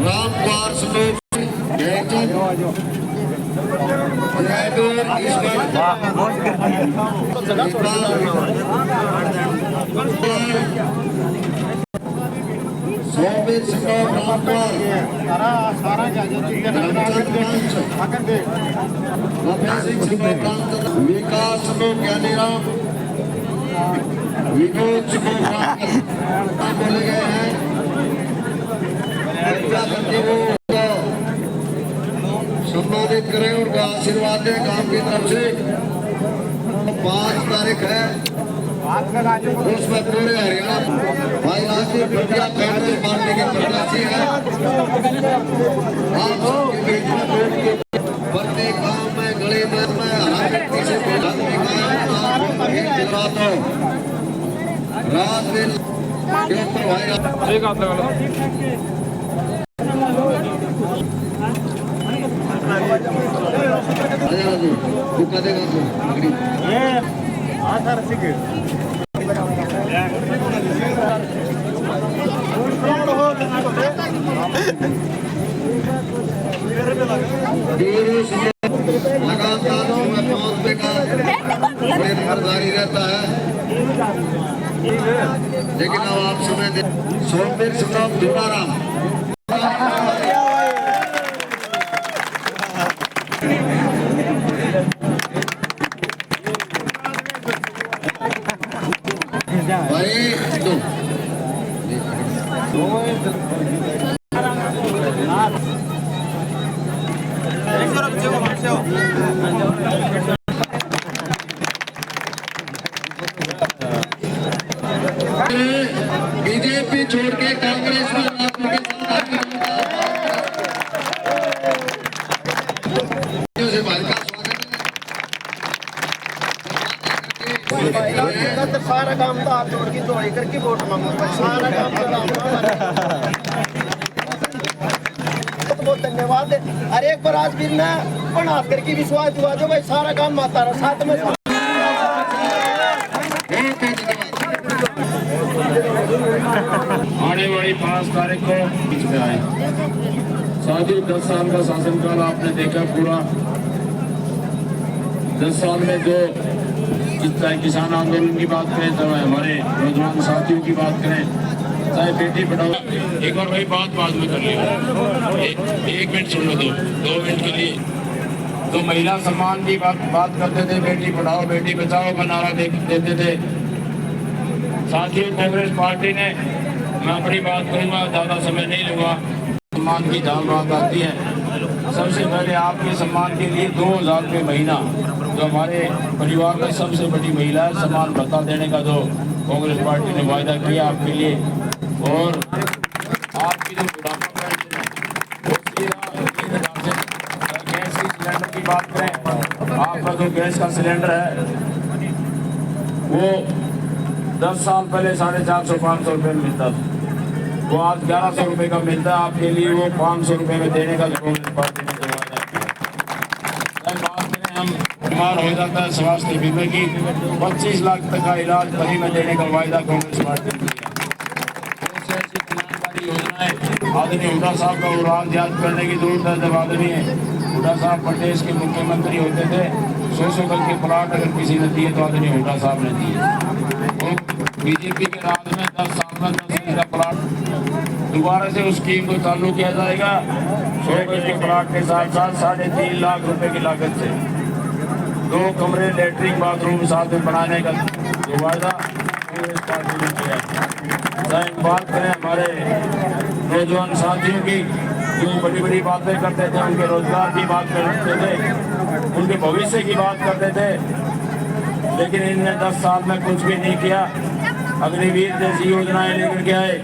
रामकुमार स्वरूप सोमवीर सिंह रामकुमार विकास ज्ञानीराम विनोद बोले गए हैं। सम्मानित करें, उनका आशीर्वाद दें काम की तरफ से। 5 तारीख है, उसमें पूरे हरियाणा भाई राजीव प्रज्ञा कांग्रेस पार्टी के प्रत्याशी है। आप सबके बीच में वोट के प्रत्येक गांव में गली में हर व्यक्ति से रात दिन के ऊपर भाई लगातार जारी रहता है, लेकिन अब आप समय दे। सोमवीर सिंह धुमाराम भाई दो बीजेपी छोड़ के कांग्रेस में से भाई का स्वागत है। सारा काम तो आप छोड़ के दौड़ी करके वोट मांगो, सारा काम बहुत धन्यवाद। अरे एक बार आज भी ना बना करके विश्वास हुआ जो भाई सारा काम माता रहा साथ में। आने वाली 5 तारीख को आए साथियों, 10 साल का शासनकाल आपने देखा पूरा। 10 साल में जो चाहे किसान आंदोलन की बात करें, चाहे हमारे नौजवान साथियों की बात करें, चाहे बेटी पढ़ाओ। एक बार वही बात में कर लिया, एक मिनट सुन लो, 2 मिनट के लिए। तो महिला सम्मान की बात करते थे, बेटी पढ़ाओ बेटी बचाओ का नारा देते थे साथियों। कांग्रेस पार्टी ने, मैं अपनी बात करूंगा, ज्यादा समय नहीं लूंगा। सम्मान की जहाँ बात आती है, सबसे पहले आपके सम्मान के लिए 2000 रुपये महीना, जो हमारे परिवार में सबसे बड़ी महिला है, सम्मान भत्ता देने का जो कांग्रेस पार्टी ने वायदा किया आपके लिए। और आपकी जो बुढ़ापा पेंशन है, गैस की सिलेंडर की बात करें, आपका जो गैस का सिलेंडर है वो 10 साल पहले 450-500 रुपये में मिलता था, वो आज 1100 रुपये का मिलता है। आपके लिए वो 500 रुपये में देने का जो कांग्रेस पार्टी ने वायदा किया। बात करें, हम बीमार हो जाता है, स्वास्थ्य बीमे की 25 लाख तक का इलाज फ्री में देने का वायदा कांग्रेस पार्टी ने किया। ऐसी कल्याणकारी योजनाएं आदरणीय हुड्डा साहब का उड़ान याद करने की जरूरत है। जब आदरणीय हुड्डा साहब प्रदेश के मुख्यमंत्री होते थे, 100 गज के प्लाट अगर किसी ने दिए तो आदरणीय हुड्डा साहब ने दिए। बीजेपी के राज में 10 साल में 10 गज का प्लाट दोबारा से उस स्कीम को चालू किया जाएगा। 100 गज के प्लाट के साथ साथ 3.5 लाख रुपए की लागत से 2 कमरे लैट्रिन बाथरूम साथ में बनाने का जो वायदा कांग्रेस पार्टी ने किया। बात करें हमारे नौजवान साथियों की, जो बड़ी बड़ी बातें करते थे, उनके रोजगार की बात करते थे, उनके भविष्य की बात करते थे, लेकिन इनने 10 साल में कुछ भी नहीं किया। अग्निवीर जैसी योजनाएं लेकर के आए।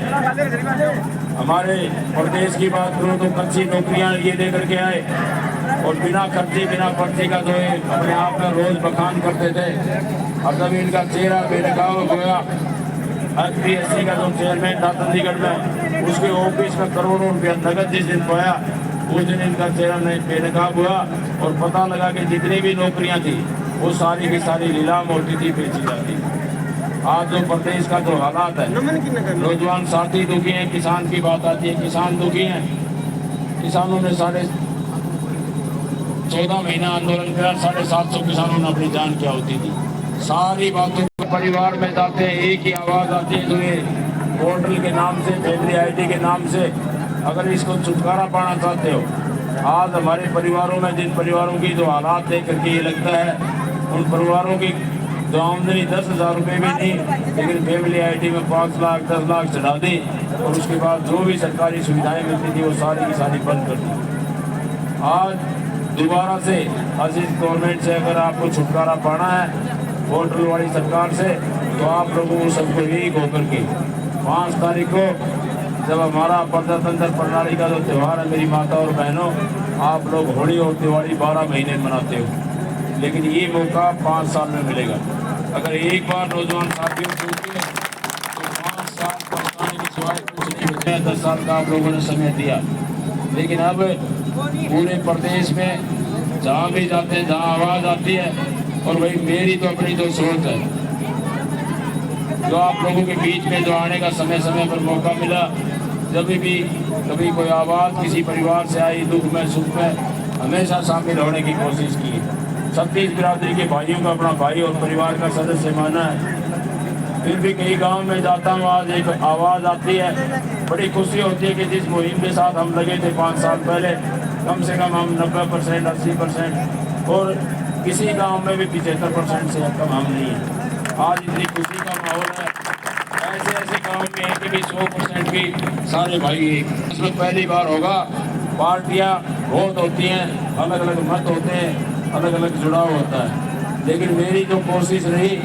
हमारे प्रदेश की बात करूं तो कच्ची नौकरियां ये लेकर के आए, और बिना खर्चे बिना पर्चे का जो है अपने आप में रोज बखान करते थे। और जब इनका चेहरा बेनकाब हो गया, HPSC का जो चेयरमैन था चंडीगढ़ में, उसके ऑफिस में करोड़ों रुपया नगद जिस दिन पाया उस दिन इनका चेहरा बेनकाब हुआ और पता लगा कि जितनी भी नौकरियां थी वो सारी की सारी नीलाम होती थी, बेची जाती। आज जो प्रदेश का जो हालात है, नौजवान साथी दुखी हैं, किसान की बात आती है, किसान दुखी हैं। किसानों ने 14.5 महीना आंदोलन किया, 750 किसानों ने अपनी जान क्या होती थी। सारी बातों को परिवार में जाते हैं, एक ही आवाज आती है, जो ये पोर्टल के नाम से, फैमिली ID के नाम से, अगर इसको छुटकारा पाना चाहते हो, आज हमारे परिवारों में जिन परिवारों की जो हालात देख करके ये लगता है, उन परिवारों की जो आमदनी 10,000 रुपये भी नहीं, लेकिन फैमिली ID में 5 लाख 10 लाख चढ़ा दी और उसके बाद जो भी सरकारी सुविधाएं मिलती थी वो सारी की सारी बंद कर दी। आज दोबारा से अजीज गवर्नमेंट से अगर आपको छुटकारा पाना है पोर्टल वाली सरकार से, तो आप लोगों को सबको एक होकर के 5 तारीख को जब हमारा प्रजातंत्र प्रणाली का जो त्यौहार है, मेरी माता और बहनों, आप लोग होली और दिवाली 12 महीने मनाते हो, लेकिन ये मौका 5 साल में मिलेगा। अगर एक बार नौजवान साथियों को तो 5 साल पहुँचाने की सिवाय कुछ नहीं बचा। 10 साल का आप लोगों ने समय दिया, लेकिन अब पूरे प्रदेश में जहाँ भी जाते हैं, जहाँ आवाज़ आती है, और भाई मेरी तो अपनी जो सोच है, जो आप लोगों के बीच में जो आने का समय समय पर मौका मिला, जब भी कभी कोई आवाज़ किसी परिवार से आई, दुख में सुख में, हमेशा शामिल होने की कोशिश की। 36 बिरादरी के भाइयों का अपना भाई और परिवार का सदस्य माना है। फिर भी कई गांव में जाता हूँ, आज एक आवाज़ आती है, बड़ी खुशी होती है कि जिस मुहिम के साथ हम लगे थे 5 साल पहले, कम से कम हम 90% 80% और किसी गांव में भी 75% से कम हम नहीं हैं। आज इतनी खुशी का माहौल है। ऐसे ऐसे गांव में है कि 100% भी सारे भाई एक। इसमें पहली बार होगा। पार्टियां बहुत होती हैं, अलग अलग मत होते हैं, अलग अलग जुड़ाव होता है, लेकिन मेरी जो कोशिश रही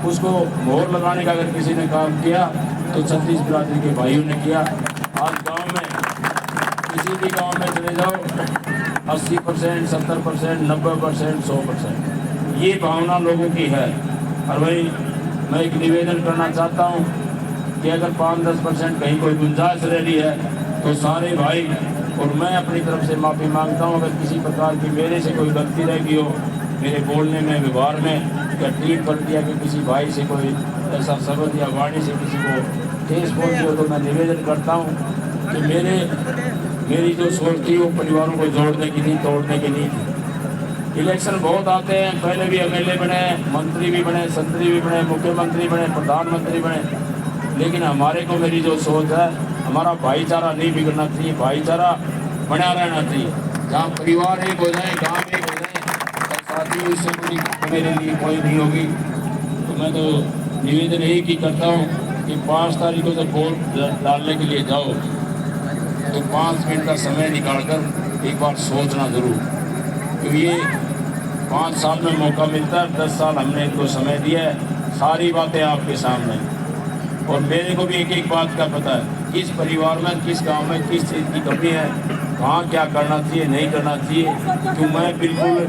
उसको मोहर लगाने का अगर किसी ने काम किया तो 36 बिरादरी के भाइयों ने किया। आज गांव में किसी भी गांव में चले जाओ, 80%, 70%, 90%, 100%, ये भावना लोगों की है। और भाई मैं एक निवेदन करना चाहता हूँ कि अगर 5-10% कहीं कोई गुंजाइश रह रही है तो सारे भाई और मैं अपनी तरफ से माफ़ी मांगता हूँ। अगर किसी प्रकार की मेरे से कोई गलती रह गई हो, मेरे बोलने में, व्यवहार में, या ट्वीट कर दिया कि किसी भाई से कोई ऐसा शब्द या वाणी से किसी को ठेस पहुँची हो, तो मैं निवेदन करता हूँ कि मेरी जो सोच थी वो परिवारों को जोड़ने की नहीं, तोड़ने की नहीं थी। इलेक्शन बहुत आते हैं, पहले भी MLA बने, मंत्री भी बने, संतरी भी बने, मुख्यमंत्री बने, प्रधानमंत्री बने, लेकिन हमारे को मेरी जो सोच है, हमारा भाईचारा नहीं बिगड़ना चाहिए, भाईचारा बना रहना चाहिए। जहाँ परिवार एक हो जाए, गांव एक हो जाए, और साथी उससे बड़ी मेरे लिए कोई नहीं होगी। तो मैं तो निवेदन यही की करता हूँ कि 5 तारीख को जब वोट डालने के लिए जाओ तो 5 मिनट का समय निकालकर एक बार सोचना जरूर, क्योंकि ये 5 साल में मौका मिलता है। 10 साल हमने इनको समय दिया है, सारी बातें आपके सामने, और मेरे को भी एक एक बात का पता है, किस परिवार में, किस गांव में किस चीज़ की कमी है, कहाँ क्या करना चाहिए, नहीं करना चाहिए। क्यों मैं बिल्कुल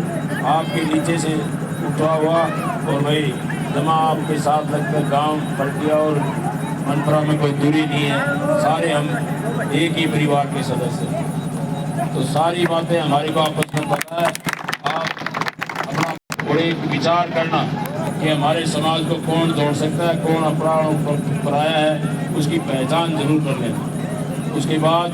आपके नीचे से उठा हुआ और भाई जमा आपके साथ लगकर गांव पलटिया और मनपुरा में कोई दूरी नहीं है, सारे हम एक ही परिवार के सदस्य। तो सारी बातें हमारे को आपस में पता है। आप अपना बड़े विचार करना कि हमारे समाज को कौन जोड़ सकता है, कौन अपराध पराया है, उसकी पहचान जरूर कर लेना। उसके बाद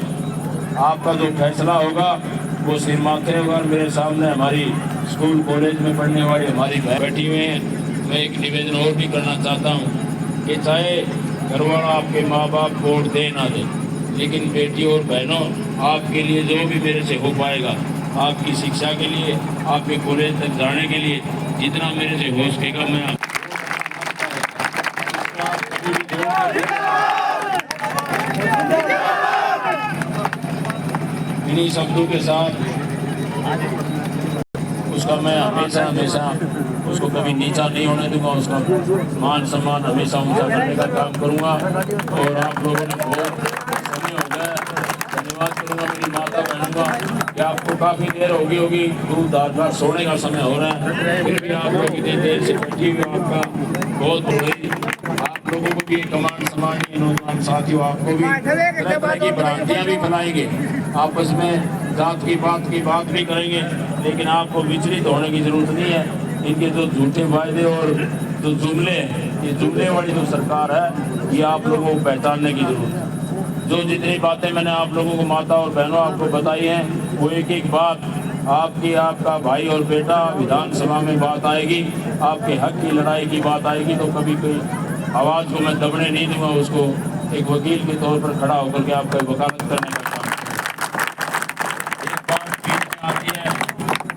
आपका जो फैसला होगा वो सिर माथे होगा। और मेरे सामने हमारी स्कूल कॉलेज में पढ़ने वाली हमारी बहन बैठी हुई हैं। मैं एक निवेदन और भी करना चाहता हूँ कि चाहे घरवाला आपके माँ बाप वोट दे ना दे, लेकिन बेटी और बहनों, आपके लिए जो भी मेरे से हो पाएगा, आपकी शिक्षा के लिए, आपके कॉलेज तक जाने के लिए, जितना मेरे से हो सकेगा मैं इन्हीं शब्दों के साथ उसका मैं हमेशा उसको कभी नीचा नहीं होने दूंगा, उसका मान सम्मान हमेशा ऊंचा करने का काम करूंगा। और आप लोगों ने बहुत समय हो गया, धन्यवाद करूंगा मेरी माता बहनों का कि आपको काफ़ी देर होगी दूध दार सोने का समय हो रहा है, फिर भी आप लोग इतनी देर से बैठी हुई, आपका बहुत बड़ी आप लोगों को भी कमांड समानी नौजवान साथियों, आपको भी तरह तरह की भ्रांतियां भी फैलाएंगे, आपस में जात की बात भी करेंगे, लेकिन आपको विचलित होने की जरूरत नहीं है। इनके जो झूठे वायदे और जो जुमले हैं, ये जुमले वाली जो सरकार है, ये आप लोगों को पहचानने की जरूरत है। जो जितनी बातें मैंने आप लोगों को, माता और बहनों, आपको बताई हैं, वो एक एक बात आपका भाई और बेटा विधानसभा में बात आएगी, आपके हक की लड़ाई की बात आएगी, तो कभी कोई आवाज़ को मैं दबने नहीं दूंगा। उसको एक वकील के तौर पर खड़ा होकर के आपका वकालत करने का काम करूंगा। एक बात बीच में आती है,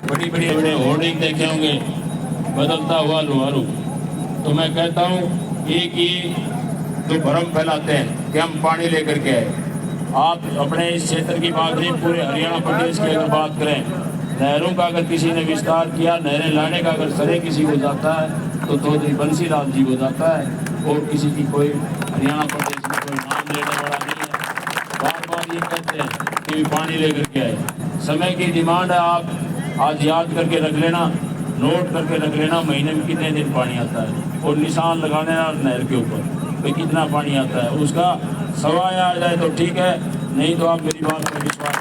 बड़ी बड़े होर्डिंग देखे होंगे, बदलता हुआ लोहारू, तो मैं कहता हूँ एक ये जो भ्रम फैलाते हैं कि हम पानी लेकर के आए, आप अपने इस क्षेत्र की बात नहीं, पूरे हरियाणा प्रदेश की अगर बात करें, नहरों का अगर किसी ने विस्तार किया, नहरें लाने का अगर श्रेय किसी को जाता है तो चौधरी बंसीलाल जी को जाता है, और किसी की कोई हरियाणा प्रदेश में कोई नाम लेने वाला नहीं है। बार बार ये कहते हैं कि पानी लेकर के आए, समय की डिमांड है। आप आज याद करके रख लेना, नोट करके रख लेना, महीने में कितने दिन पानी आता है, और निशान लगा लेना नहर के ऊपर भाई कितना पानी आता है। उसका सवाल आ जाए तो ठीक है, नहीं तो आप मेरी बात पर विश्वास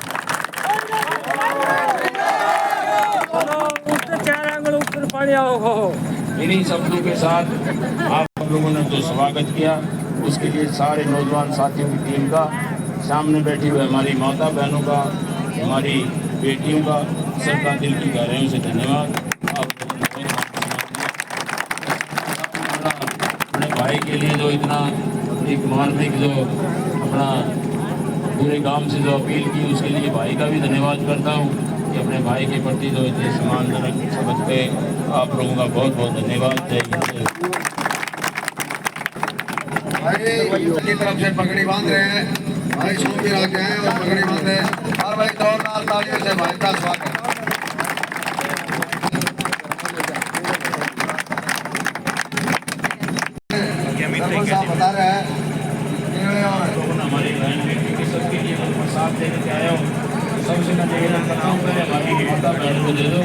इन्हीं शब्दों के साथ आप लोगों ने जो स्वागत किया, उसके लिए सारे नौजवान साथियों की टीम का, सामने बैठी हुई हमारी माता बहनों का, हमारी बेटियों का, सबका दिल की गहराइयों से धन्यवाद। आप लोगों ने अपने भाई के लिए जो इतना एक मार्मिक जो अपना पूरे गांव से जो अपील की, उसके लिए भाई का भी धन्यवाद करता हूँ कि अपने भाई के प्रति जो इतने सम्मानजनक समझते, आप लोगों का बहुत बहुत धन्यवाद। जय हिंद। भाई की तरफ से पगड़ी बांध रहे हैं, भाई शोभी आके हैं और पगड़ी बांध रहे हैं, और भाई जोरदार तालियों से भाई का स्वागत। बता रहे हैं हमारी बहन बेटी के सबके लिए साथ देने के आए हो, सबसे मैं निवेदन करता हूँ, पहले हमारी माता बहन को दे दो।